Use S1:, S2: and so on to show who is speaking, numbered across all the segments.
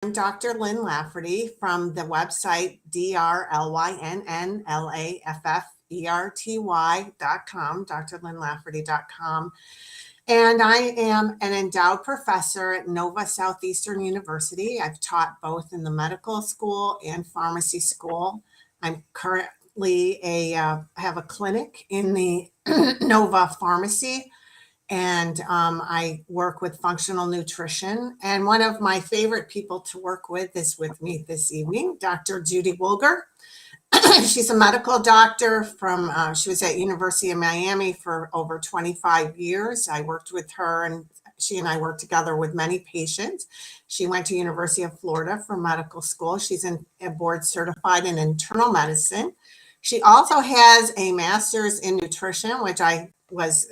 S1: I'm Dr. Lynn Lafferty from the website drlynnlafferty.com, drlynnlafferty.com. And I am an endowed professor at Nova Southeastern University. I've taught both in the medical school and pharmacy school. I'm currently have a clinic in the Nova Pharmacy, and I work with functional nutrition. And one of my favorite people to work with is with me this evening, Dr. Judy Woolger. She's a medical doctor from, she was at University of Miami for over 25 years. I worked with her, and she and I worked together with many patients. She went to University of Florida for medical school. She's board certified in internal medicine. She also has a master's in nutrition, which I was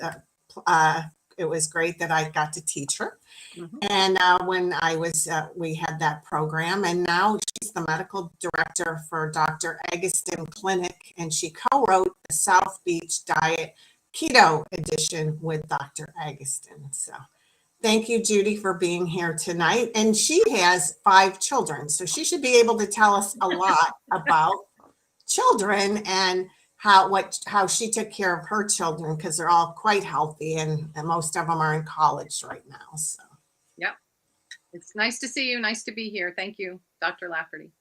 S1: it was great that I got to teach her. Mm-hmm. And when I was, we had that program, and now she's the medical director for Dr. Agustin Clinic, and she co-wrote the South Beach Diet Keto Edition with Dr. Agustin. So thank you, Judy, for being here tonight. And she has 5 children, so she should be able to tell us a lot about children and how she took care of her children, because they're all quite healthy, and most of them are in college right now. So
S2: yeah, it's nice to see you. Nice to be here. Thank you, Dr. Lafferty.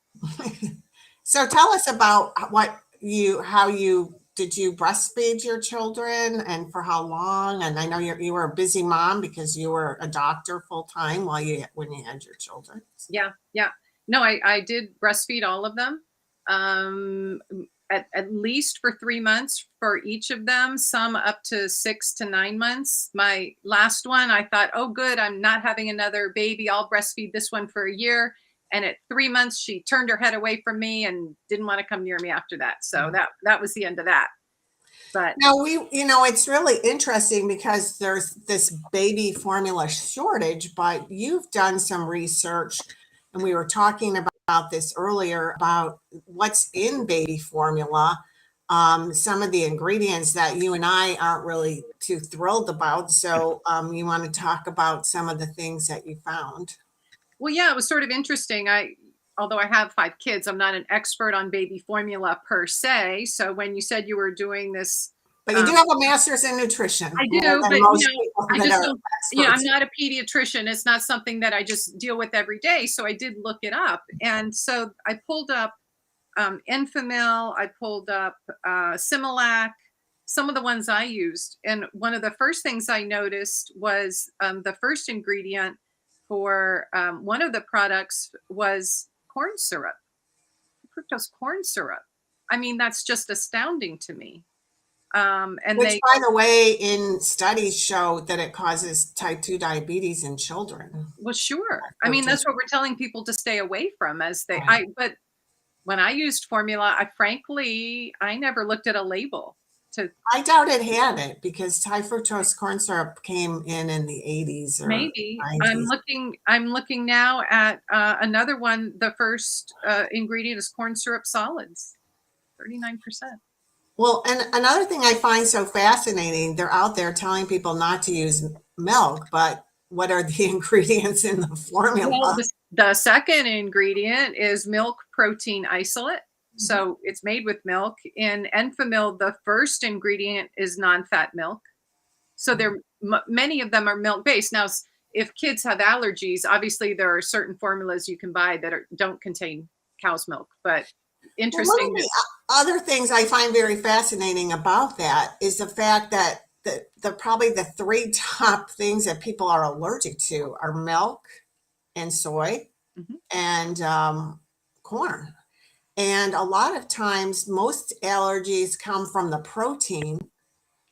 S1: So tell us about how you breastfeed your children, and for how long? And I know you were a busy mom because you were a doctor full time when you had your children.
S2: Yeah. No, I did breastfeed all of them. At least for 3 months for each of them, some up to 6 to 9 months. My last one, I thought, oh, good, I'm not having another baby. I'll breastfeed this one for a year. And at 3 months, she turned her head away from me and didn't want to come near me after that. So that was the end of that. But
S1: now it's really interesting because there's this baby formula shortage, but you've done some research, and we were talking about this earlier about what's in baby formula, some of the ingredients that you and I aren't really too thrilled about. So you want to talk about some of the things that you found?
S2: Well, yeah, it was sort of interesting. Although I have 5 kids, I'm not an expert on baby formula per se. So when you said you were doing this,
S1: but you do have a master's in nutrition.
S2: I do, but I just don't. I'm not a pediatrician. It's not something that I just deal with every day. So I did look it up, and so I pulled up Enfamil. I pulled up Similac, some of the ones I used, and one of the first things I noticed was the first ingredient for one of the products was corn syrup, fructose corn syrup. I mean, that's just astounding to me.
S1: Which, by the way, in studies show that it causes type 2 diabetes in children.
S2: Well, sure. I mean, that's what we're telling people to stay away from but when I used formula, I never looked at a label.
S1: I doubt it had it, because high fructose corn syrup came in the 80s. Or
S2: maybe
S1: 90s.
S2: I'm looking now at another one. The first ingredient is corn syrup solids, 39%.
S1: Well, and another thing I find so fascinating, they're out there telling people not to use milk, but what are the ingredients in the formula?
S2: Well, the second ingredient is milk protein isolate. So it's made with milk. In Enfamil, the first ingredient is non-fat milk. So many of them are milk-based. Now, if kids have allergies, obviously there are certain formulas you can buy that don't contain cow's milk, but interesting.
S1: One of the other things I find very fascinating about that is the fact that probably the 3 top things that people are allergic to are milk and soy and corn. And a lot of times, most allergies come from the protein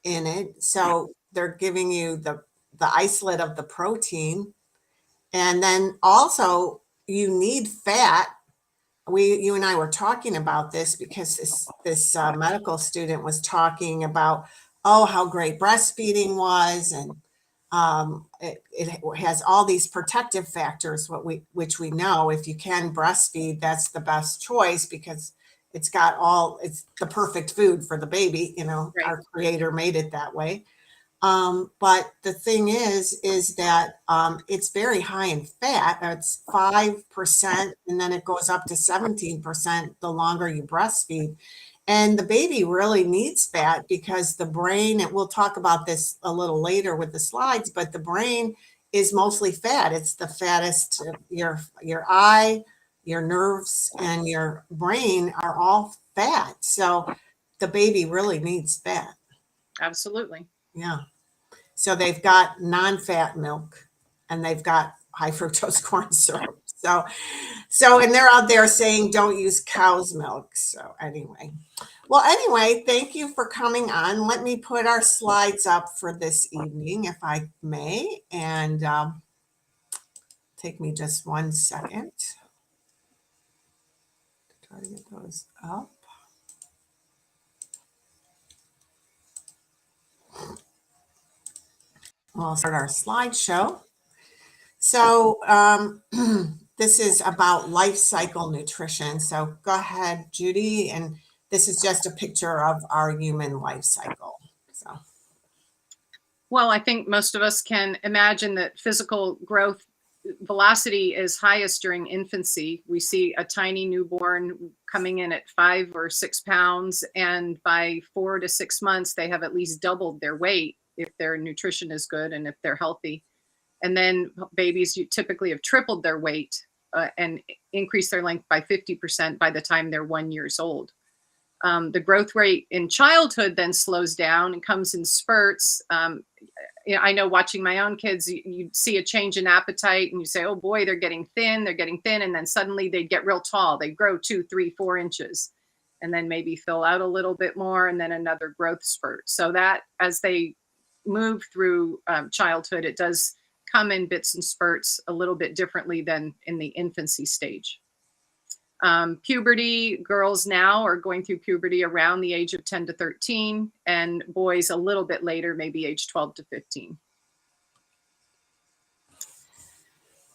S1: in it. So they're giving you the isolate of the protein. And then also you need fat. You and I were talking about this because this medical student was talking about, how great breastfeeding was, and it has all these protective factors, which we know if you can breastfeed, that's the best choice, because it's the perfect food for the baby. Right. Our creator made it that way. But the thing is that it's very high in fat. It's 5%, and then it goes up to 17% the longer you breastfeed. And the baby really needs fat because the brain, and we'll talk about this a little later with the slides, but the brain is mostly fat. It's the fattest. Your eye, your nerves, and your brain are all fat. So the baby really needs fat.
S2: Absolutely.
S1: Yeah. So they've got non-fat milk and they've got high fructose corn syrup. So, and they're out there saying don't use cow's milk. So anyway, thank you for coming on. Let me put our slides up for this evening, if I may, and take me just 1 second to try to get those up. We'll start our slideshow. So this is about life cycle nutrition. So go ahead, Judy, and this is just a picture of our human life cycle. So,
S2: well, I think most of us can imagine that physical growth velocity is highest during infancy. We see a tiny newborn coming in at 5 or 6 pounds, and by 4 to 6 months, they have at least doubled their weight if their nutrition is good and if they're healthy. And then babies typically have tripled their weight and increased their length by 50% by the time they're 1 year old. The growth rate in childhood then slows down and comes in spurts. I know watching my own kids, you see a change in appetite and you say, oh boy, they're getting thin. And then suddenly they get real tall. They grow 2, 3, 4 inches and then maybe fill out a little bit more and then another growth spurt. So that as they move through childhood, it does come in bits and spurts a little bit differently than in the infancy stage. Puberty, girls now are going through puberty around the age of 10 to 13, and boys a little bit later, maybe age 12 to 15.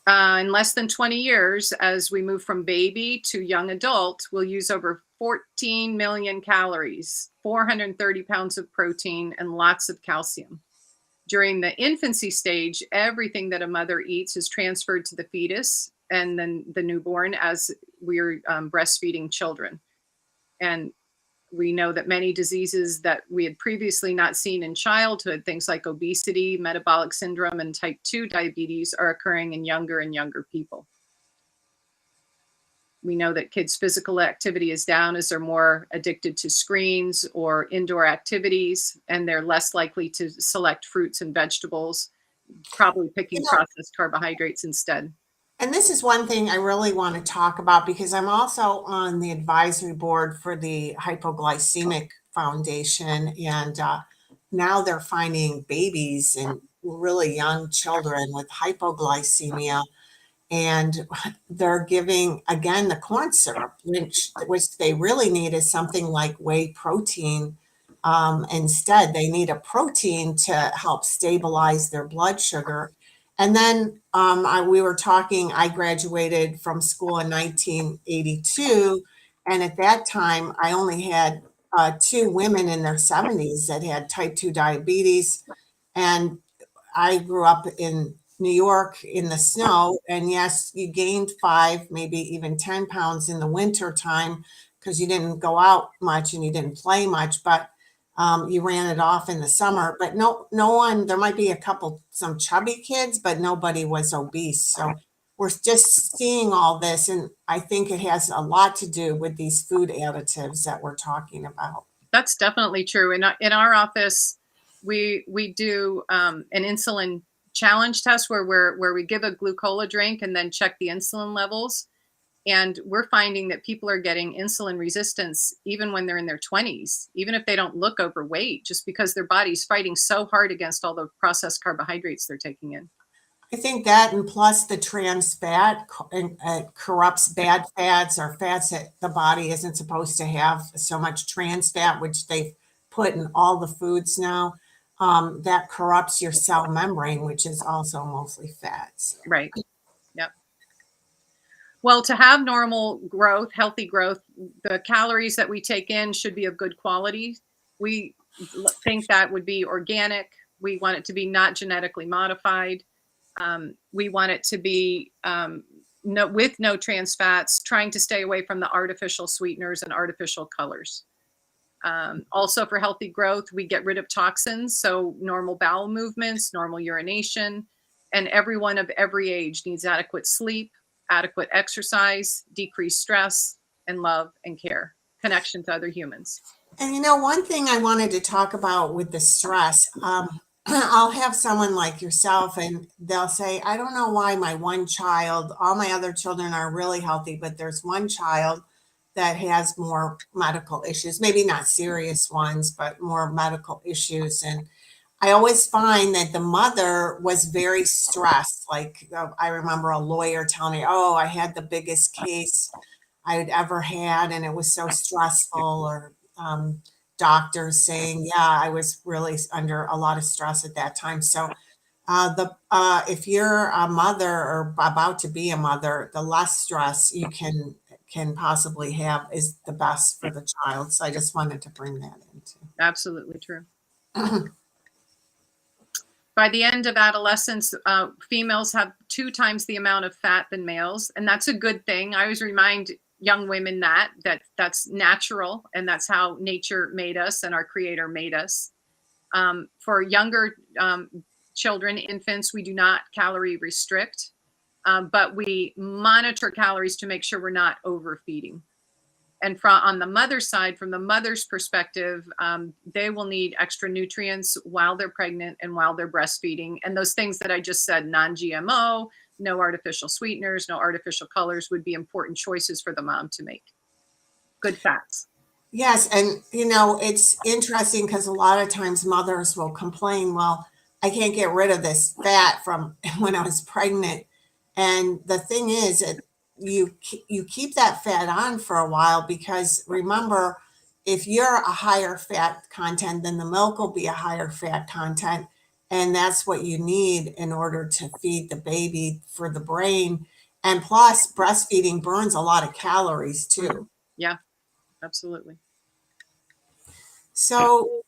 S2: In less than 20 years, as we move from baby to young adult, we'll use over 14 million calories, 430 pounds of protein, and lots of calcium. During the infancy stage, everything that a mother eats is transferred to the fetus and then the newborn as we're breastfeeding children. And we know that many diseases that we had previously not seen in childhood, things like obesity, metabolic syndrome, and type 2 diabetes, are occurring in younger and younger people. We know that kids' physical activity is down as they're more addicted to screens or indoor activities, and they're less likely to select fruits and vegetables, probably picking processed carbohydrates instead.
S1: And this is one thing I really want to talk about because I'm also on the advisory board for the Hypoglycemic Foundation, and now they're finding babies and really young children with hypoglycemia. And they're giving, again, the corn syrup, which they really need is something like whey protein. Instead, they need a protein to help stabilize their blood sugar. And then we were talking, I graduated from school in 1982. And at that time, I only had 2 women in their 70s that had type 2 diabetes. And I grew up in New York in the snow, and yes, you gained 5, maybe even 10 pounds in the winter time because you didn't go out much and you didn't play much, but you ran it off in the summer. But no one, there might be some chubby kids, but nobody was obese. So we're just seeing all this, and I think it has a lot to do with these food additives that we're talking about.
S2: That's definitely true. In our office, we do an insulin challenge test where we give a glucola drink and then check the insulin levels. And we're finding that people are getting insulin resistance even when they're in their 20s, even if they don't look overweight, just because their body's fighting so hard against all the processed carbohydrates they're taking in.
S1: I think that, and plus the trans fat corrupts bad fats or fats that the body isn't supposed to have so much trans fat, which they've put in all the foods now. That corrupts your cell membrane, which is also mostly fats.
S2: Right. Yep. Well, to have normal growth, healthy growth, the calories that we take in should be of good quality. We think that would be organic, We want it to be not genetically modified. We want it to be with no trans fats, trying to stay away from the artificial sweeteners and artificial colors. Also for healthy growth, we get rid of toxins. So normal bowel movements, normal urination, and everyone of every age needs adequate sleep, adequate exercise, decreased stress, and love and care, connection to other humans.
S1: And one thing I wanted to talk about with the stress, I'll have someone like yourself and they'll say, I don't know why my one child, all my other children are really healthy, but there's one child that has more medical issues, maybe not serious ones, but more medical issues. And I always find that the mother was very stressed. Like I remember a lawyer telling me, oh, I had the biggest case I'd ever had, and it was so stressful, or doctors saying, yeah, I was really under a lot of stress at that time. So if you're a mother or about to be a mother, the less stress you can possibly have is the best for the child. So I just wanted to bring that into.
S2: Absolutely true. By the end of adolescence, females have 2 times the amount of fat than males, and that's a good thing. I always remind young women that's natural, and that's how nature made us and our creator made us. For younger children, infants, we do not calorie restrict, but we monitor calories to make sure we're not overfeeding. And on the mother's side, from the mother's perspective, they will need extra nutrients while they're pregnant and while they're breastfeeding. And those things that I just said, non-GMO, no artificial sweeteners, no artificial colors, would be important choices for the mom to make. Good fats.
S1: Yes. And, it's interesting because a lot of times mothers will complain, well, I can't get rid of this fat from when I was pregnant. And the thing is that you keep that fat on for a while, because remember, if you're a higher fat content, then the milk will be a higher fat content. And that's what you need in order to feed the baby for the brain. And plus, breastfeeding burns a lot of calories too.
S2: Yeah, absolutely.
S1: So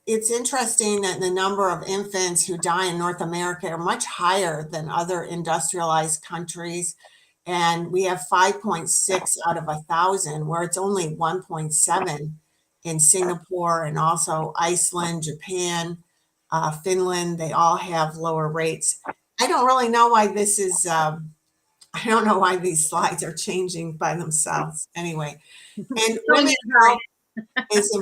S1: it's interesting that the number of infants who die in North America are much higher than other industrialized countries. And we have 5.6 out of 1,000, where it's only 1.7 in Singapore, and also Iceland, Japan, Finland. They all have lower rates. I don't really know why this is, I don't know why these slides are changing by themselves anyway. And women's health is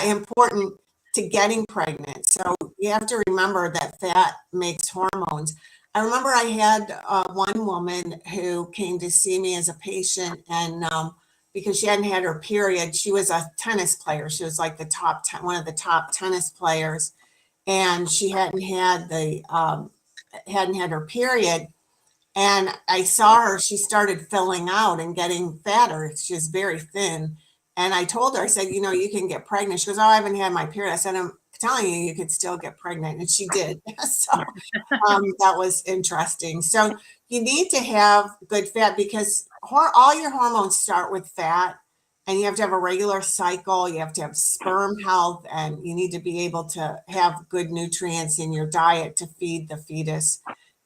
S1: important to getting pregnant. So you have to remember that fat makes hormones. I remember I had one woman who came to see me as a patient, and because she hadn't had her period, she was a tennis player. She was like one of the top tennis players, and she hadn't had her period. And I saw her, she started filling out and getting fatter. She was very thin. And I told her, I said, you can get pregnant. She goes, oh, I haven't had my period. I said, I'm telling you, you could still get pregnant. And she did. So that was interesting. So you need to have good fat, because all your hormones start with fat, and you have to have a regular cycle. You have to have sperm health, and you need to be able to have good nutrients in your diet to feed the fetus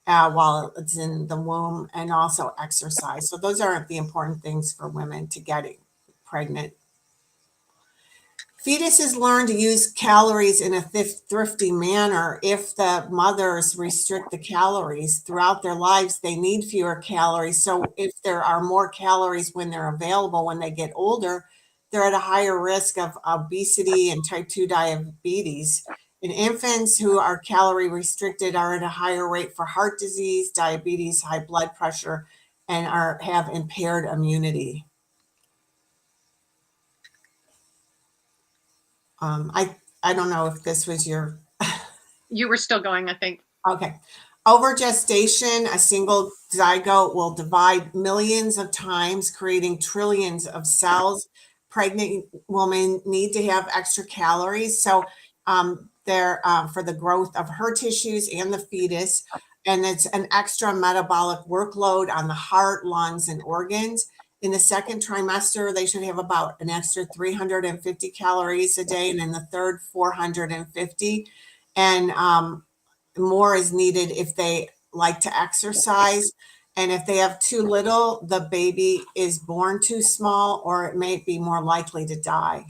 S1: while it's in the womb, and also exercise. So those are the important things for women to getting pregnant. Fetuses learn to use calories in a thrifty manner. If the mothers restrict the calories throughout their lives, they need fewer calories. So if there are more calories when they're available when they get older, they're at a higher risk of obesity and type 2 diabetes. And infants who are calorie restricted are at a higher rate for heart disease, diabetes, high blood pressure, and have impaired immunity. I don't know if this was your.
S2: You were still going, I think.
S1: Okay. Over gestation, a single zygote will divide millions of times, creating trillions of cells. Pregnant women need to have extra calories. So they're for the growth of her tissues and the fetus. And it's an extra metabolic workload on the heart, lungs, and organs. In the second trimester, they should have about an extra 350 calories a day, and in the third, 450. And more is needed if they like to exercise. And if they have too little, the baby is born too small, or it may be more likely to die.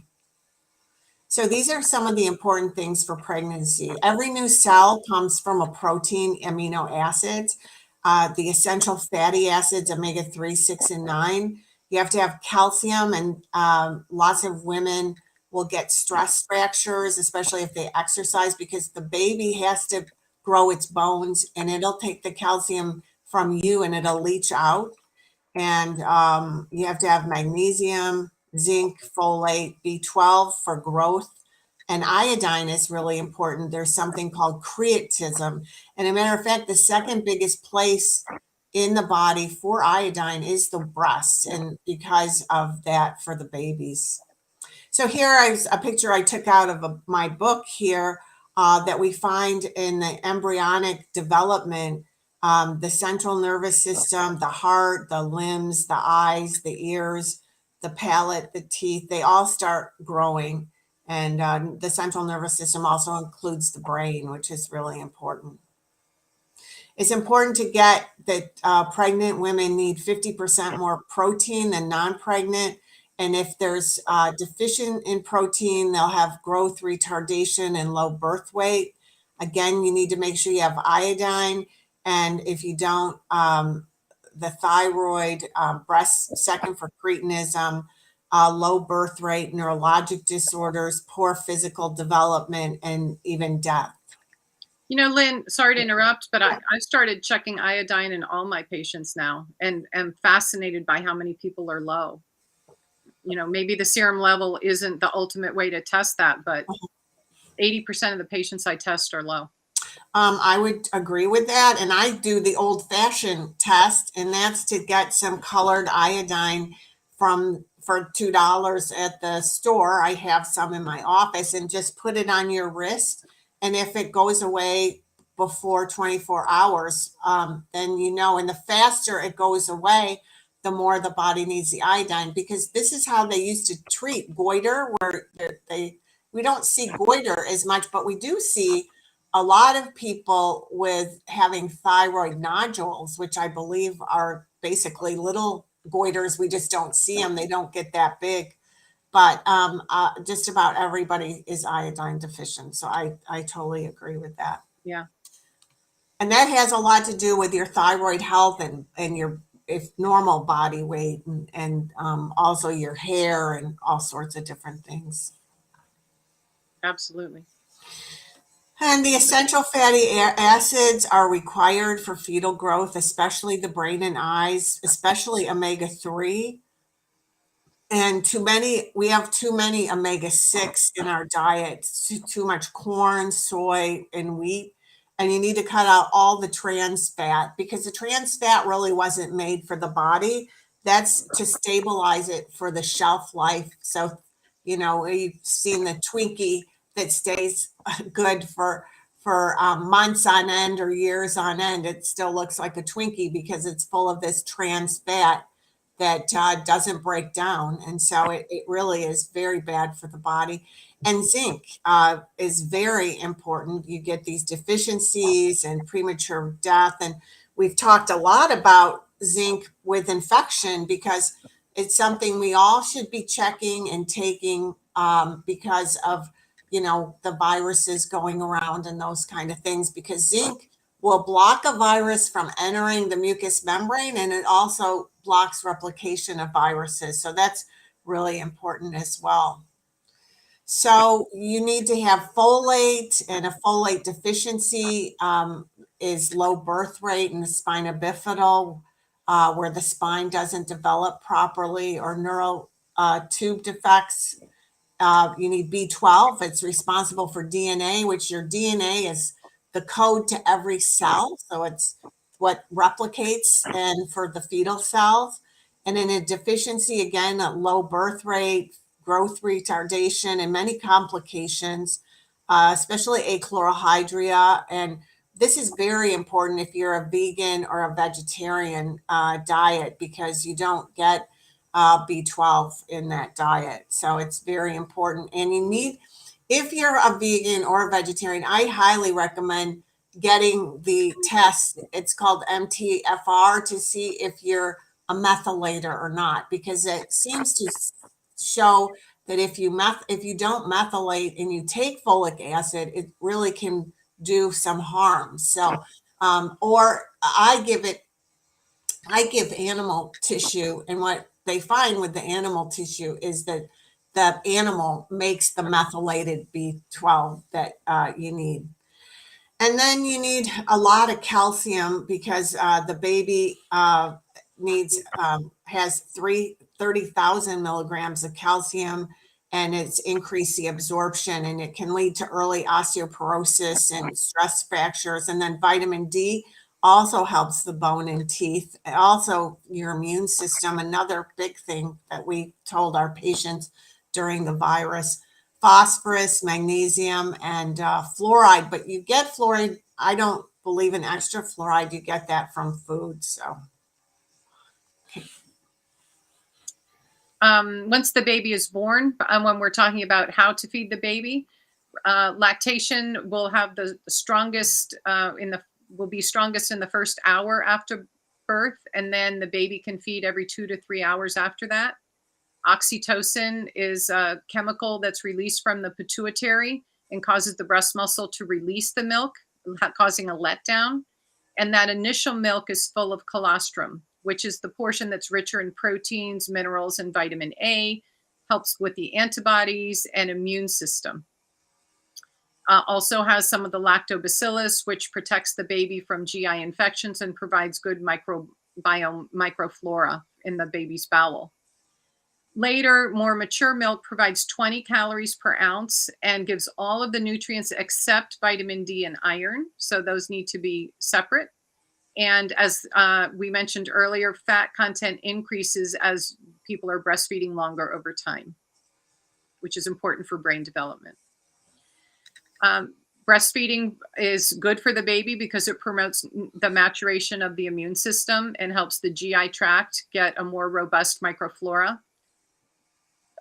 S1: So these are some of the important things for pregnancy. Every new cell comes from a protein, amino acids, the essential fatty acids, omega-3, 6, and 9. You have to have calcium, and lots of women will get stress fractures, especially if they exercise, because the baby has to grow its bones, and it'll take the calcium from you and it'll leach out. And you have to have magnesium, zinc, folate, B12 for growth. And iodine is really important. There's something called creatism. And a matter of fact, the second biggest place in the body for iodine is the breast, and because of that for the babies. So here is a picture I took out of my book here that we find in the embryonic development, the central nervous system, the heart, the limbs, the eyes, the ears, the palate, the teeth, they all start growing. And the central nervous system also includes the brain, which is really important. It's important to get that pregnant women need 50% more protein than non-pregnant. And if there's deficient in protein, they'll have growth retardation and low birth weight. Again, you need to make sure you have iodine. And if you don't, the thyroid, breast second for cretinism, low birth rate, neurologic disorders, poor physical development, and even death.
S2: You know, Lynn, sorry to interrupt, but I started checking iodine in all my patients now, and am fascinated by how many people are low. You know, maybe the serum level isn't the ultimate way to test that, but 80% of the patients I test are low.
S1: I would agree with that. And I do the old fashioned test, and that's to get some colored iodine for $2 at the store. I have some in my office, and just put it on your wrist. And if it goes away before 24 hours, then you know, and the faster it goes away, the more the body needs the iodine, because this is how they used to treat goiter, where we don't see goiter as much, but we do see a lot of people with having thyroid nodules, which I believe are basically little goiters. We just don't see them. They don't get that big. But just about everybody is iodine deficient. So I totally agree with that.
S2: Yeah.
S1: And that has a lot to do with your thyroid health, and your if normal body weight, and also your hair and all sorts of different things.
S2: Absolutely.
S1: And the essential fatty acids are required for fetal growth, especially the brain and eyes, especially omega-3. And we have too many omega-6 in our diet, too much corn, soy, and wheat. And you need to cut out all the trans fat, because the trans fat really wasn't made for the body. That's to stabilize it for the shelf life. So, you know, you've seen the Twinkie that stays good for months on end or years on end. It still looks like a Twinkie because it's full of this trans fat that doesn't break down. And so it really is very bad for the body. And zinc is very important. You get these deficiencies and premature death. And we've talked a lot about zinc with infection, because it's something we all should be checking and taking because of, you know, the viruses going around and those kind of things, because zinc will block a virus from entering the mucous membrane, and it also blocks replication of viruses. So that's really important as well. So you need to have folate, and a folate deficiency is low birth rate in the spina bifida, where the spine doesn't develop properly, or neural tube defects. You need B12. It's responsible for DNA, which your DNA is the code to every cell. So it's what replicates, and for the fetal cells. And in a deficiency, again, a low birth rate, growth retardation, and many complications, especially achlorohydria. And this is very important if you're a vegan or a vegetarian diet, because you don't get B12 in that diet. So it's very important. And you need, if you're a vegan or a vegetarian, I highly recommend getting the test. It's called MTFR to see if you're a methylator or not, because it seems to show that if you don't methylate and you take folic acid, it really can do some harm. So, or I give animal tissue, and what they find with the animal tissue is that the animal makes the methylated B12 that you need. And then you need a lot of calcium, because the baby has 30,000 milligrams of calcium, and it's increased the absorption, and it can lead to early osteoporosis and stress fractures. And then vitamin D also helps the bone and teeth, and also your immune system. Another big thing that we told our patients during the virus: phosphorus, magnesium, and fluoride. But you get fluoride. I don't believe in extra fluoride. You get that from food. So,
S2: once the baby is born, when we're talking about how to feed the baby, lactation will have the strongest will be strongest in the first hour after birth, and then the baby can feed every 2 to 3 hours after that. Oxytocin is a chemical that's released from the pituitary and causes the breast muscle to release the milk, causing a letdown. And that initial milk is full of colostrum, which is the portion that's richer in proteins, minerals, and vitamin A, helps with the antibodies and immune system. Also has some of the lactobacillus, which protects the baby from GI infections and provides good microbiome, microflora in the baby's bowel. Later, more mature milk provides 20 calories per ounce and gives all of the nutrients except vitamin D and iron. So those need to be separate. And as we mentioned earlier, fat content increases as people are breastfeeding longer over time, which is important for brain development. Breastfeeding is good for the baby because it promotes the maturation of the immune system and helps the GI tract get a more robust microflora.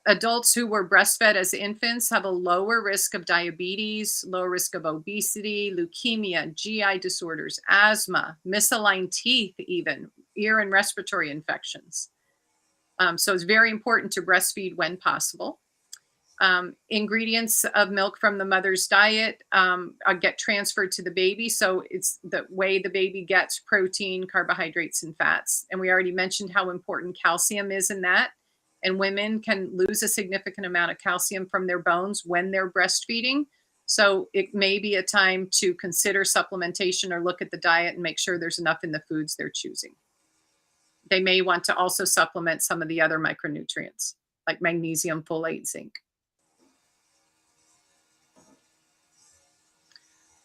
S2: Adults who were breastfed as infants have a lower risk of diabetes, lower risk of obesity, leukemia, GI disorders, asthma, misaligned teeth, even ear and respiratory infections. So it's very important to breastfeed when possible. Ingredients of milk from the mother's diet get transferred to the baby. So it's the way the baby gets protein, carbohydrates, and fats. And we already mentioned how important calcium is in that. And women can lose a significant amount of calcium from their bones when they're breastfeeding. So it may be a time to consider supplementation or look at the diet and make sure there's enough in the foods they're choosing. They may want to also supplement some of the other micronutrients like magnesium, folate, zinc.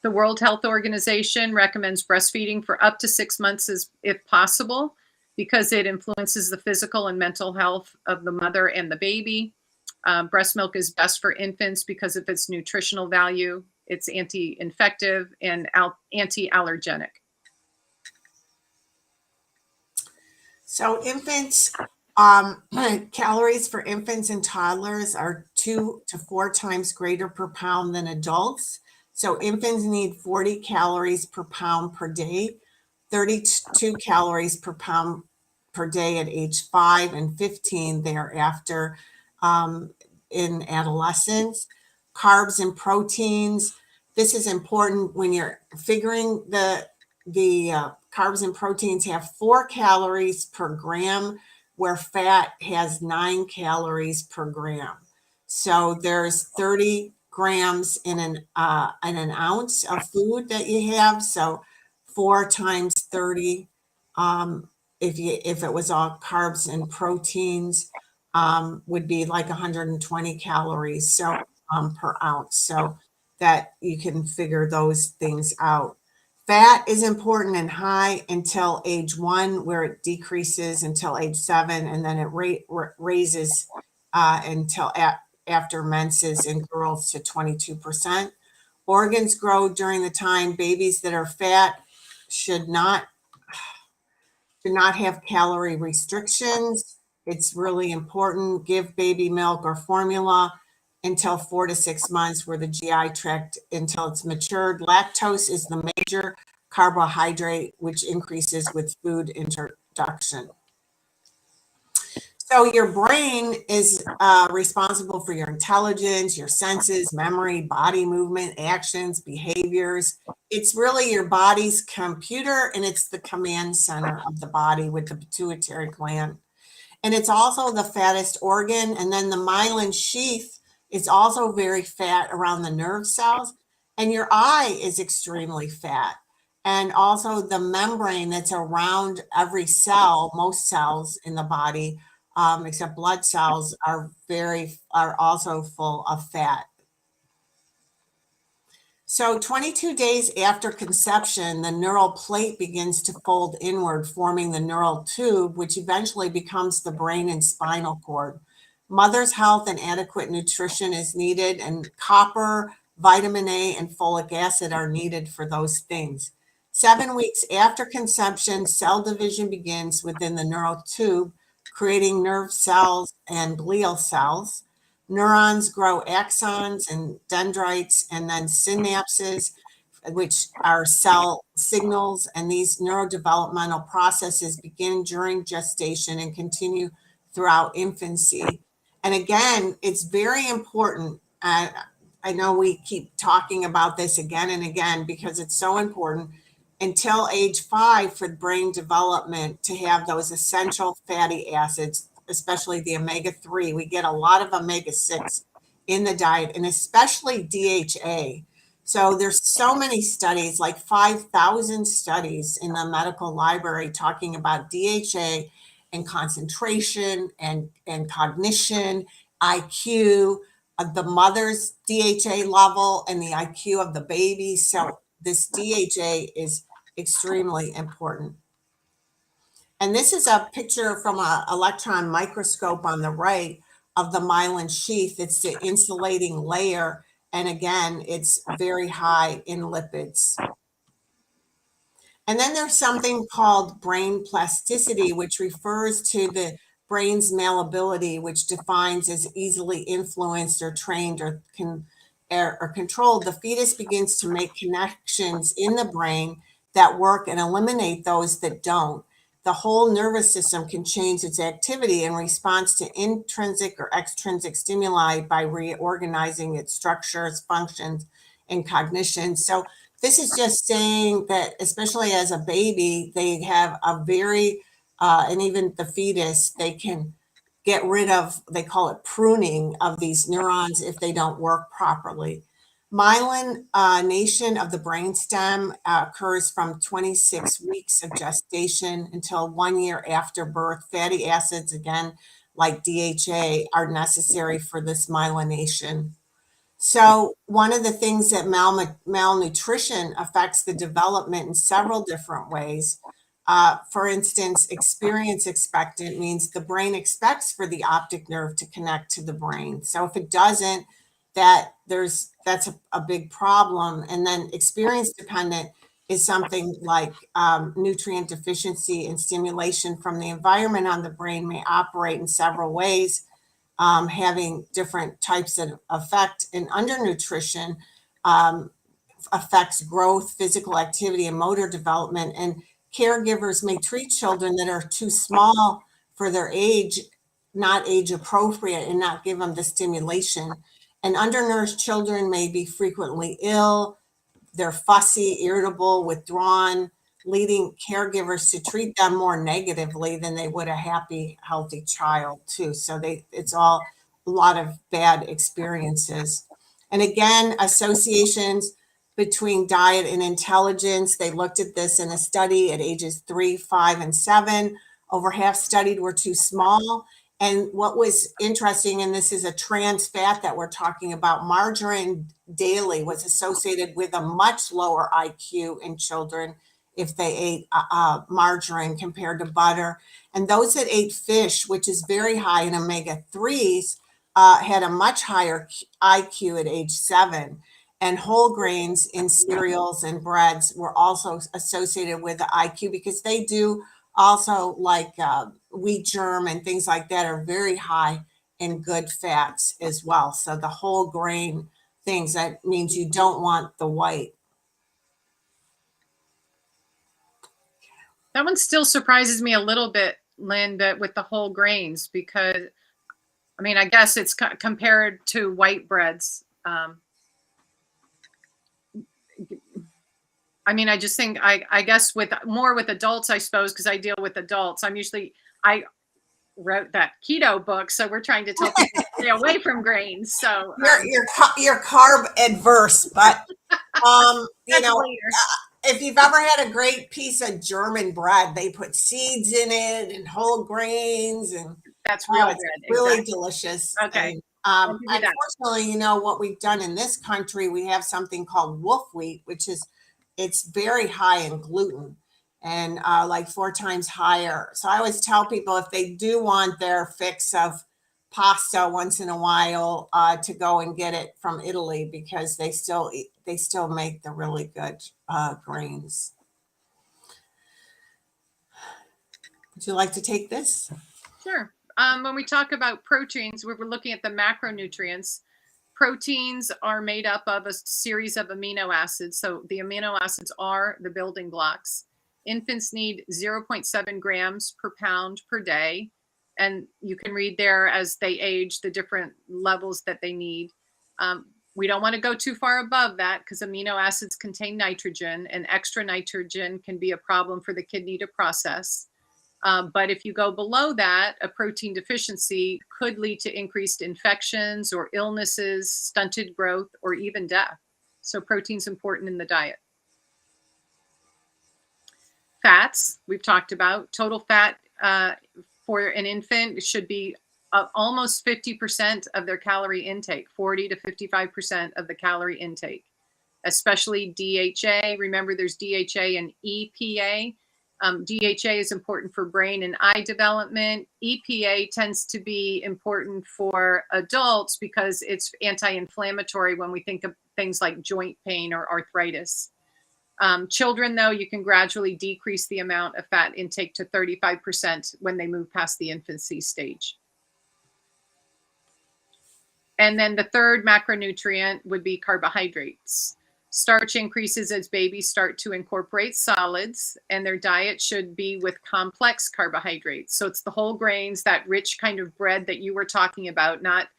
S2: The World Health Organization recommends breastfeeding for up to 6 months if possible, because it influences the physical and mental health of the mother and the baby. Breast milk is best for infants because of its nutritional value. It's anti-infective and anti-allergenic.
S1: So infants, calories for infants and toddlers are 2 to 4 times greater per pound than adults. So infants need 40 calories per pound per day, 32 calories per pound per day at age 5, and 15 thereafter in adolescence. Carbs and proteins. This is important when you're figuring the carbs and proteins have 4 calories per gram, where fat has 9 calories per gram. So there's 30 grams in an ounce of food that you have. So 4 times 30, if it was all carbs and proteins, would be like 120 calories so per ounce. So that you can figure those things out. Fat is important and high until age 1, where it decreases until age 7, and then it raises until after menses in girls to 22%. Organs grow during the time. Babies that are fat should not have calorie restrictions. It's really important. Give baby milk or formula until 4 to 6 months, where the GI tract until it's matured. Lactose is the major carbohydrate, which increases with food introduction. So your brain is responsible for your intelligence, your senses, memory, body movement, actions, behaviors. It's really your body's computer, and it's the command center of the body with the pituitary gland. And it's also the fattest organ. And then the myelin sheath is also very fat around the nerve cells. And your eye is extremely fat. And also the membrane that's around every cell, most cells in the body, except blood cells, are also full of fat. So 22 days after conception, the neural plate begins to fold inward, forming the neural tube, which eventually becomes the brain and spinal cord. Mother's health and adequate nutrition is needed, and copper, vitamin A, and folic acid are needed for those things. 7 weeks after conception, cell division begins within the neural tube, creating nerve cells and glial cells. Neurons grow axons and dendrites, and then synapses, which are cell signals. And these neurodevelopmental processes begin during gestation and continue throughout infancy. And again, it's very important. I know we keep talking about this again and again because it's so important until age 5 for brain development to have those essential fatty acids, especially the omega-3. We get a lot of omega-6 in the diet, and especially DHA. So there's so many studies, like 5,000 studies in the medical library talking about DHA and concentration and cognition, IQ, the mother's DHA level, and the IQ of the baby. So this DHA is extremely important. And this is a picture from an electron microscope on the right of the myelin sheath. It's the insulating layer. And again, it's very high in lipids. And then there's something called brain plasticity, which refers to the brain's malleability, which defines as easily influenced or trained or controlled. The fetus begins to make connections in the brain that work and eliminate those that don't. The whole nervous system can change its activity in response to intrinsic or extrinsic stimuli by reorganizing its structures, functions, and cognition. So this is just saying that, especially as a baby, they have a very, and even the fetus, they can get rid of, they call it pruning of these neurons if they don't work properly. Myelination of the brainstem occurs from 26 weeks of gestation until 1 year after birth. Fatty acids, again, like DHA, are necessary for this myelination. So one of the things that malnutrition affects the development in several different ways. For instance, experience expectant means the brain expects for the optic nerve to connect to the brain. So if it doesn't, that's a big problem. And then experience dependent is something like nutrient deficiency and stimulation from the environment on the brain may operate in several ways, having different types of effect. And undernutrition affects growth, physical activity, and motor development. And caregivers may treat children that are too small for their age, not age appropriate, and not give them the stimulation. And undernourished children may be frequently ill. They're fussy, irritable, withdrawn, leading caregivers to treat them more negatively than they would a happy, healthy child too. So it's all a lot of bad experiences. And again, associations between diet and intelligence. They looked at this in a study at ages 3, 5, and 7. Over half studied were too small. And what was interesting, and this is a trans fat that we're talking about, margarine daily was associated with a much lower IQ in children if they ate margarine compared to butter. And those that ate fish, which is very high in omega-3s, had a much higher IQ at age 7. And whole grains in cereals and breads were also associated with the IQ because they do also, like wheat germ and things like that, are very high in good fats as well. So the whole grain things, that means you don't want the white.
S2: That one still surprises me a little bit, Lynn, that with the whole grains, because I mean, I guess it's compared to white breads. I mean, I just think I guess with adults, I suppose, because I deal with adults. I wrote that keto book, so we're trying to tell people to stay away from grains. So
S1: you're carb adverse, but you know, if you've ever had a great piece of German bread, they put seeds in it and whole grains, and
S2: that's real bread.
S1: Really delicious.
S2: Okay.
S1: And, unfortunately, you know what we've done in this country, we have something called wolf wheat, which is it's very high in gluten and like 4 times higher. So I always tell people if they do want their fix of pasta once in a while to go and get it from Italy, because they still make the really good grains. Would you like to take this?
S2: Sure. When we talk about proteins, we're looking at the macronutrients. Proteins are made up of a series of amino acids. So the amino acids are the building blocks. Infants need 0.7 grams per pound per day. And you can read there as they age the different levels that they need. We don't want to go too far above that because amino acids contain nitrogen, and extra nitrogen can be a problem for the kidney to process. But if you go below that, a protein deficiency could lead to increased infections or illnesses, stunted growth, or even death. So protein's important in the diet. Fats, we've talked about. Total fat for an infant should be almost 50% of their calorie intake, 40 to 55% of the calorie intake, especially DHA. Remember, there's DHA and EPA. DHA is important for brain and eye development. EPA tends to be important for adults because it's anti-inflammatory when we think of things like joint pain or arthritis. Children, though, you can gradually decrease the amount of fat intake to 35% when they move past the infancy stage. And then the third macronutrient would be carbohydrates. Starch increases as babies start to incorporate solids, and their diet should be with complex carbohydrates. So it's the whole grains, that rich kind of bread that you were talking about, not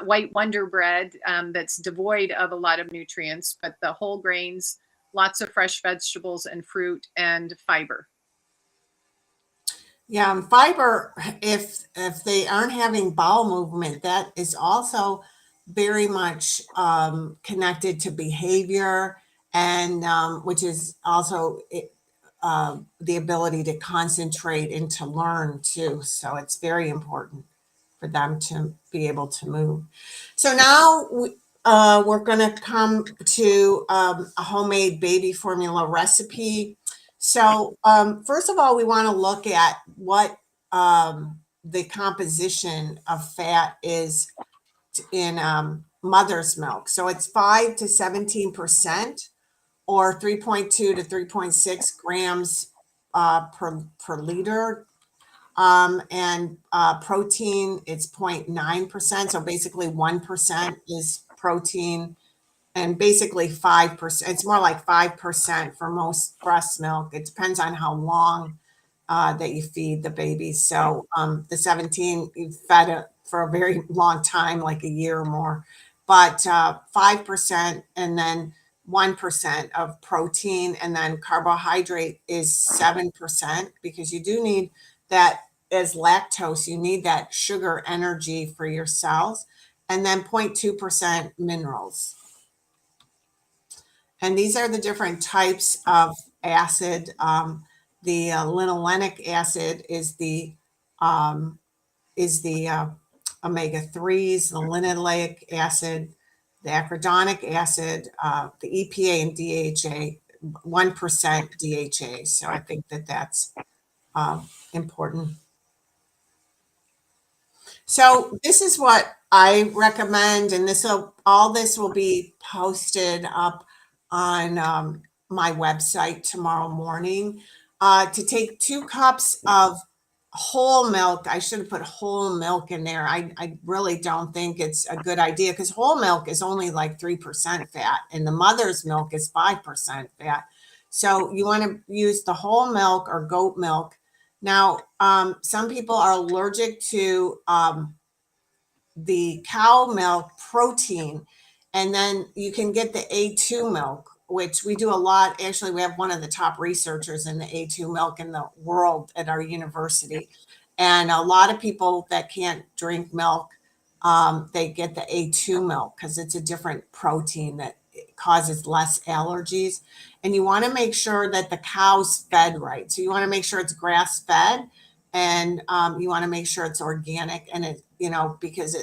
S2: white Wonder bread that's devoid of a lot of nutrients, but the whole grains, lots of fresh vegetables and fruit and fiber.
S1: Yeah, and fiber, if they aren't having bowel movement, that is also very much connected to behavior, and which is also the ability to concentrate and to learn too. So it's very important for them to be able to move. So now we're going to come to a homemade baby formula recipe. So first of all, we want to look at what the composition of fat is in mother's milk. So it's 5 to 17%, or 3.2 to 3.6 grams per liter. And protein, it's 0.9%. So basically 1% is protein, and basically 5%. It's more like 5% for most breast milk. It depends on how long that you feed the baby. So the 17, you fed it for a very long time, like a year or more, but 5%, and then 1% of protein, and then carbohydrate is 7%, because you do need that as lactose. You need that sugar energy for your cells, and then 0.2% minerals. And these are the different types of acid. The linolenic acid is the omega-3s, the linoleic acid, the arachidonic acid, the EPA and DHA, 1% DHA. So I think that that's important. So this is what I recommend, and all this will be posted up on my website tomorrow morning. To take 2 cups of whole milk, I should have put whole milk in there. I really don't think it's a good idea because whole milk is only like 3% fat and the mother's milk is 5% fat. So you want to use the whole milk or goat milk. Now, some people are allergic to the cow milk protein, and then you can get the A2 milk, which we do a lot. Actually, we have one of the top researchers in the A2 milk in the world at our university. And a lot of people that can't drink milk, they get the A2 milk because it's a different protein that causes less allergies. And you want to make sure that the cow's fed right. So you want to make sure it's grass fed, and you want to make sure it's organic, and it, because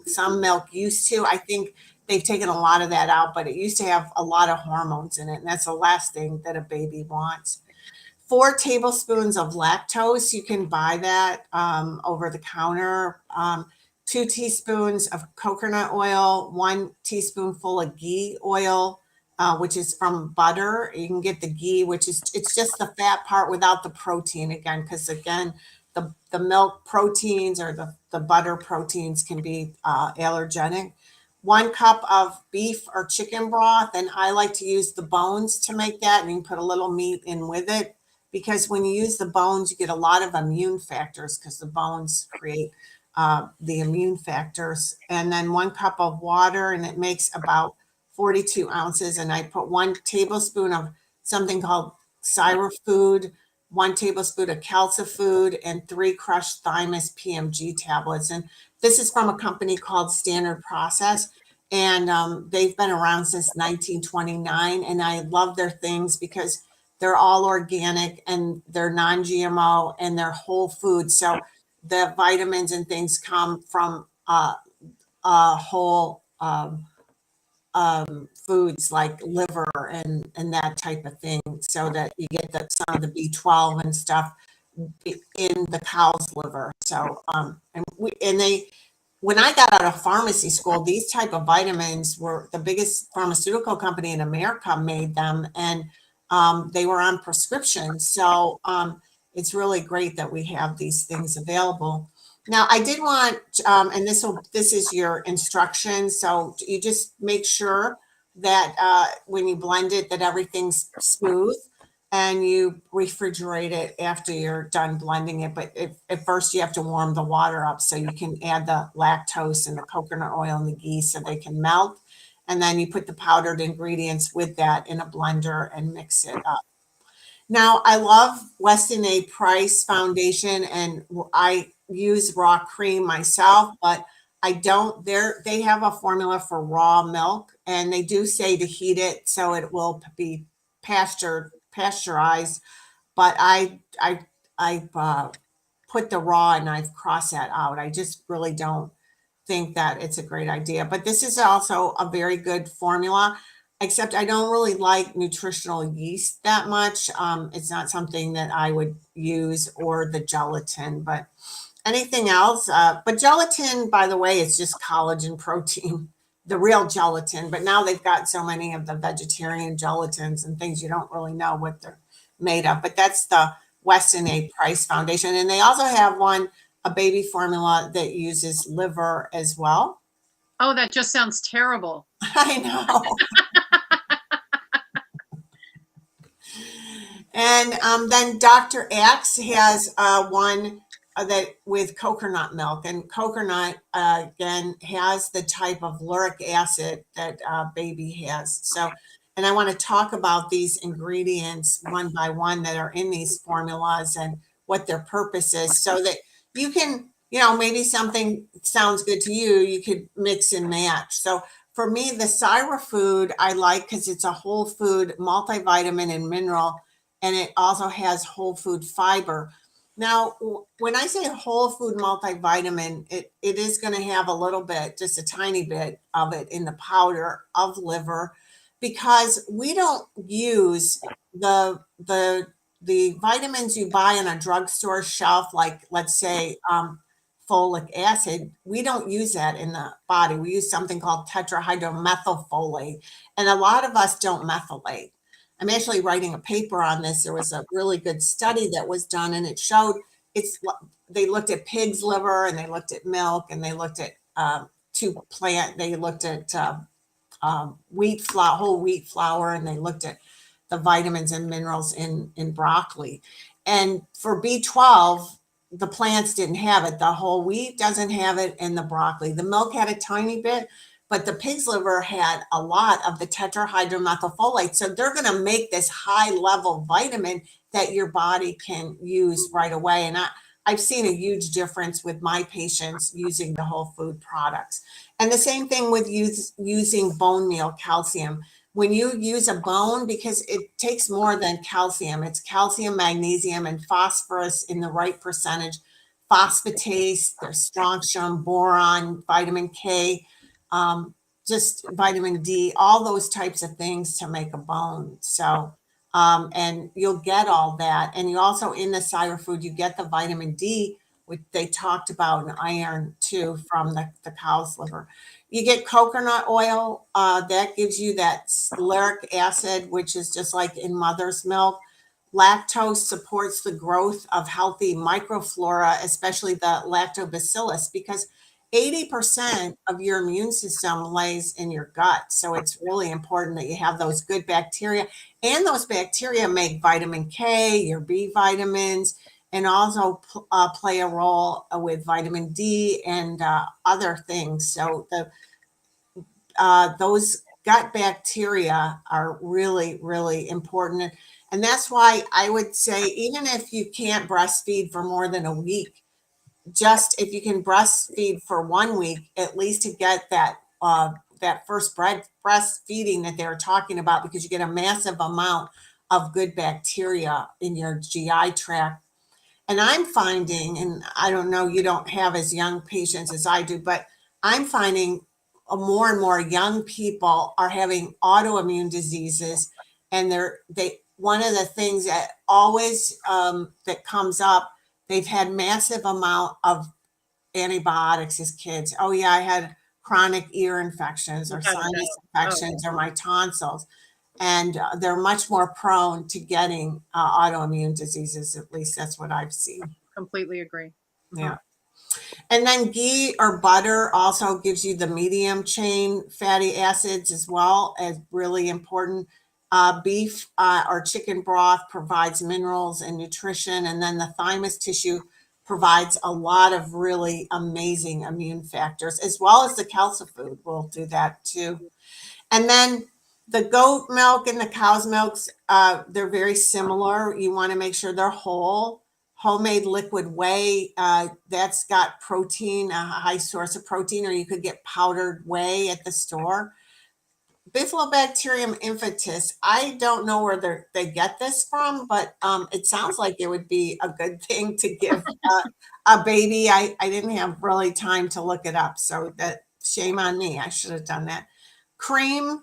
S1: some milk used to, I think they've taken a lot of that out, but it used to have a lot of hormones in it, and that's the last thing that a baby wants. 4 tablespoons of lactose, you can buy that over the counter. 2 teaspoons of coconut oil, 1 teaspoonful of ghee oil, which is from butter. You can get the ghee, which is, it's just the fat part without the protein again, because again, the milk proteins or the butter proteins can be allergenic. 1 cup of beef or chicken broth, and I like to use the bones to make that, and you can put a little meat in with it, because when you use the bones, you get a lot of immune factors because the bones create the immune factors. And then 1 cup of water, and it makes about 42 ounces. And I put 1 tablespoon of something called Syra food, 1 tablespoon of calcifood, and 3 crushed thymus PMG tablets. And this is from a company called Standard Process. And they've been around since 1929. And I love their things because they're all organic and they're non-GMO and they're whole food. So the vitamins and things come from whole foods like liver and that type of thing, so that you get some of the B12 and stuff in the cow's liver. So when I got out of pharmacy school, these type of vitamins were the biggest pharmaceutical company in America made them, and they were on prescription. So it's really great that we have these things available. Now, I did want, and this is your instructions. So you just make sure that when you blend it, that everything's smooth, and you refrigerate it after you're done blending it. But at first you have to warm the water up so you can add the lactose and the coconut oil and the ghee so they can melt. And then you put the powdered ingredients with that in a blender and mix it up. Now, I love Weston A. Price Foundation, and I use raw cream myself, but I don't. They have a formula for raw milk, and they do say to heat it so it will be pasteurized. But I put the raw, and I've crossed that out. I just really don't think that it's a great idea. But this is also a very good formula, except I don't really like nutritional yeast that much. It's not something that I would use, or the gelatin, but anything else. But gelatin, by the way, is just collagen protein, the real gelatin. But now they've got so many of the vegetarian gelatins and things you don't really know what they're made of. But that's the Weston A. Price Foundation. And they also have a baby formula that uses liver as well.
S2: Oh, that just sounds terrible.
S1: I know. And then Dr. Axe has one that with coconut milk, and coconut again has the type of lauric acid that baby has. So, and I want to talk about these ingredients one by one that are in these formulas and what their purpose is, so that you can, maybe something sounds good to you, you could mix and match. So for me, the Syra food I like because it's a whole food multivitamin and mineral, and it also has whole food fiber. Now, when I say whole food multivitamin, it is going to have a little bit, just a tiny bit of it in the powder of liver, because we don't use the vitamins you buy on a drugstore shelf, like let's say folic acid. We don't use that in the body. We use something called tetrahydromethylfolate, and a lot of us don't methylate. I'm actually writing a paper on this. There was a really good study that was done, and it showed they looked at pig's liver, and they looked at milk, and they looked at they looked at whole wheat flour, and they looked at the vitamins and minerals in broccoli. And for B12, the plants didn't have it. The whole wheat doesn't have it, and the broccoli. The milk had a tiny bit, but the pig's liver had a lot of the tetrahydromethylfolate. So they're going to make this high level vitamin that your body can use right away. And I've seen a huge difference with my patients using the whole food products. And the same thing with using bone meal calcium. When you use a bone, because it takes more than calcium, it's calcium, magnesium, and phosphorus in the right percentage, phosphatase, there's strontium, boron, vitamin K, just vitamin D, all those types of things to make a bone. So, and you'll get all that. And you also, in the Sire food, you get the vitamin D, which they talked about, and iron too, from the cow's liver. You get coconut oil, that gives you that stearic acid, which is just like in mother's milk. Lactose supports the growth of healthy microflora, especially the lactobacillus, because 80% of your immune system lays in your gut. So it's really important that you have those good bacteria, and those bacteria make vitamin K, your B vitamins, and also play a role with vitamin D and other things. So those gut bacteria are really, really important. And that's why I would say, even if you can't breastfeed for more than a week, just if you can breastfeed for 1 week, at least to get that first breastfeeding that they were talking about, because you get a massive amount of good bacteria in your GI tract. And I'm finding, and I don't know, you don't have as young patients as I do, but I'm finding more and more young people are having autoimmune diseases. And one of the things that always that comes up, they've had massive amount of antibiotics as kids. Oh yeah, I had chronic ear infections or sinus infections or my tonsils. And they're much more prone to getting autoimmune diseases. At least that's what I've seen.
S2: Completely agree.
S1: Yeah. And then ghee or butter also gives you the medium chain fatty acids, as well as really important. Beef or chicken broth provides minerals and nutrition. And then the thymus tissue provides a lot of really amazing immune factors, as well as the calcifood will do that too. And then the goat milk and the cow's milks, they're very similar. You want to make sure they're whole. Homemade liquid whey, that's got protein, a high source of protein, or you could get powdered whey at the store. Bifidobacterium infantis, I don't know where they get this from, but it sounds like it would be a good thing to give a baby. I didn't have really time to look it up, so that shame on me. I should have done that. Cream,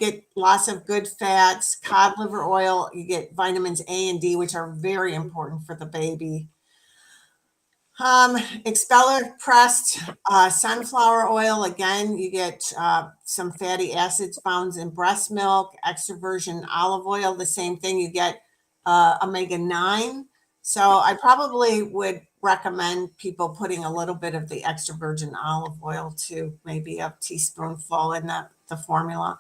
S1: get lots of good fats. Cod liver oil, you get vitamins A and D, which are very important for the baby. Expeller pressed sunflower oil, again, you get some fatty acids found in breast milk. Extra virgin olive oil, the same thing, you get omega-9. So I probably would recommend people putting a little bit of the extra virgin olive oil to maybe a teaspoonful in the formula.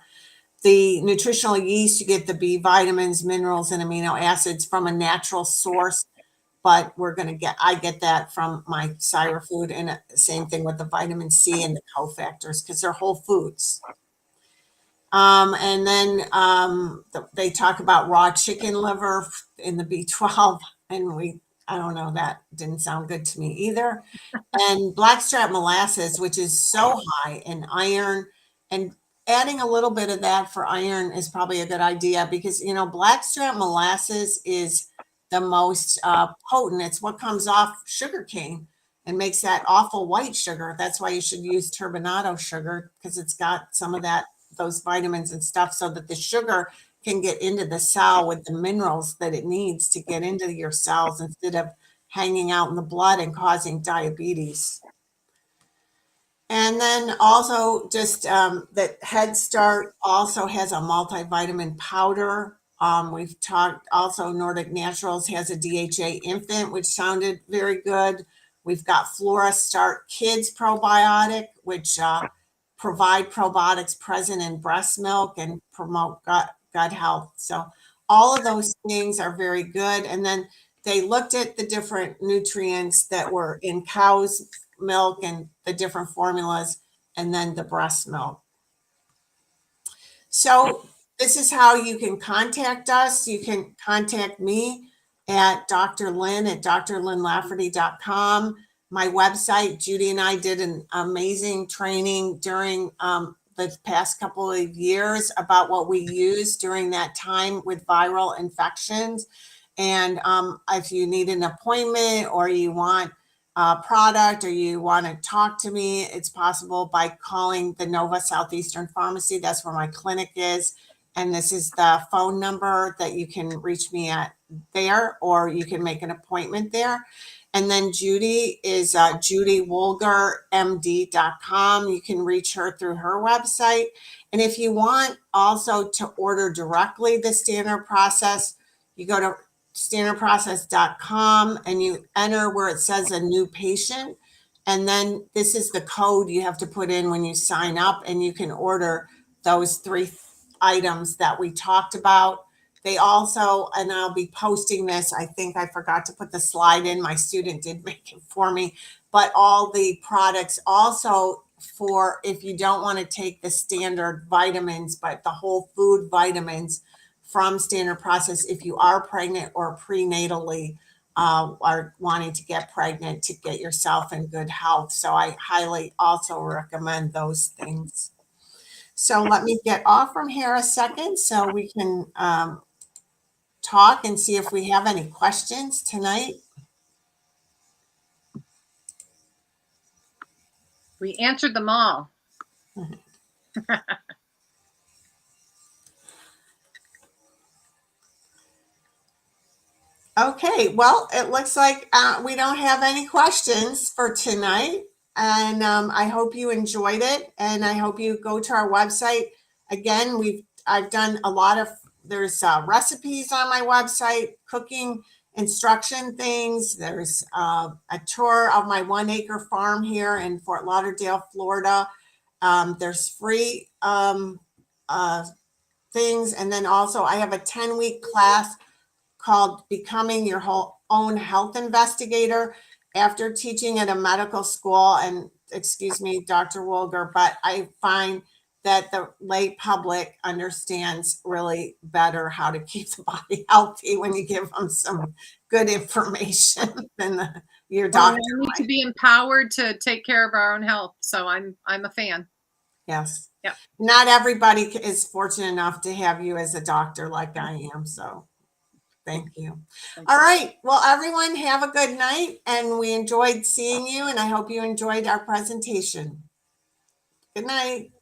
S1: The nutritional yeast, you get the B vitamins, minerals, and amino acids from a natural source. But I get that from my Sire food, and same thing with the vitamin C and the cofactors, because they're whole foods. And then they talk about raw chicken liver in the B12, and I don't know, that didn't sound good to me either. And blackstrap molasses, which is so high in iron, and adding a little bit of that for iron is probably a good idea, because blackstrap molasses is the most potent. It's what comes off sugar cane and makes that awful white sugar. That's why you should use turbinado sugar, because it's got some of those vitamins and stuff, so that the sugar can get into the cell with the minerals that it needs to get into your cells, instead of hanging out in the blood and causing diabetes. And then also just that Head Start also has a multivitamin powder, We've talked also Nordic Naturals has a DHA infant, which sounded very good. We've got Flora Start Kids probiotic, which provide probiotics present in breast milk and promote gut health. So all of those things are very good. And then they looked at the different nutrients that were in cow's milk and the different formulas, and then the breast milk. So this is how you can contact us. You can contact me at Dr. Lynn at drlynnlafferty.com. My website, Judy and I did an amazing training during the past couple of years about what we use during that time with viral infections. And if you need an appointment or you want a product or you want to talk to me, it's possible by calling the Nova Southeastern Pharmacy. That's where my clinic is. And this is the phone number that you can reach me at there, or you can make an appointment there. And then Judy is judywoolgermd.com. You can reach her through her website. And if you want also to order directly the standard process, you go to standardprocess.com and you enter where it says a new patient. And then this is the code you have to put in when you sign up, and you can order those 3 items that we talked about. They also, and I'll be posting this, I think I forgot to put the slide in, my student did make it for me, but all the products also for if you don't want to take the standard vitamins, but the whole food vitamins from Standard Process, if you are pregnant or prenatally are wanting to get pregnant to get yourself in good health. So I highly also recommend those things. So let me get off from here a second so we can talk and see if we have any questions tonight.
S2: We answered them all.
S1: Okay, well, it looks like we don't have any questions for tonight. And I hope you enjoyed it. And I hope you go to our website. Again, I've done a lot of, there's recipes on my website, cooking instruction things. There's a tour of my 1-acre farm here in Fort Lauderdale, Florida. There's free things. And then also I have a 10-week class called Becoming Your Own Health Investigator, after teaching at a medical school. And excuse me, Dr. Woolger, but I find that the lay public understands really better how to keep the body healthy when you give them some good information than your doctor.
S2: We need to be empowered to take care of our own health. So I'm a fan.
S1: Yes.
S2: Yeah.
S1: Not everybody is fortunate enough to have you as a doctor like I am. So thank you. All right. Well, everyone have a good night, and we enjoyed seeing you, and I hope you enjoyed our presentation. Good night.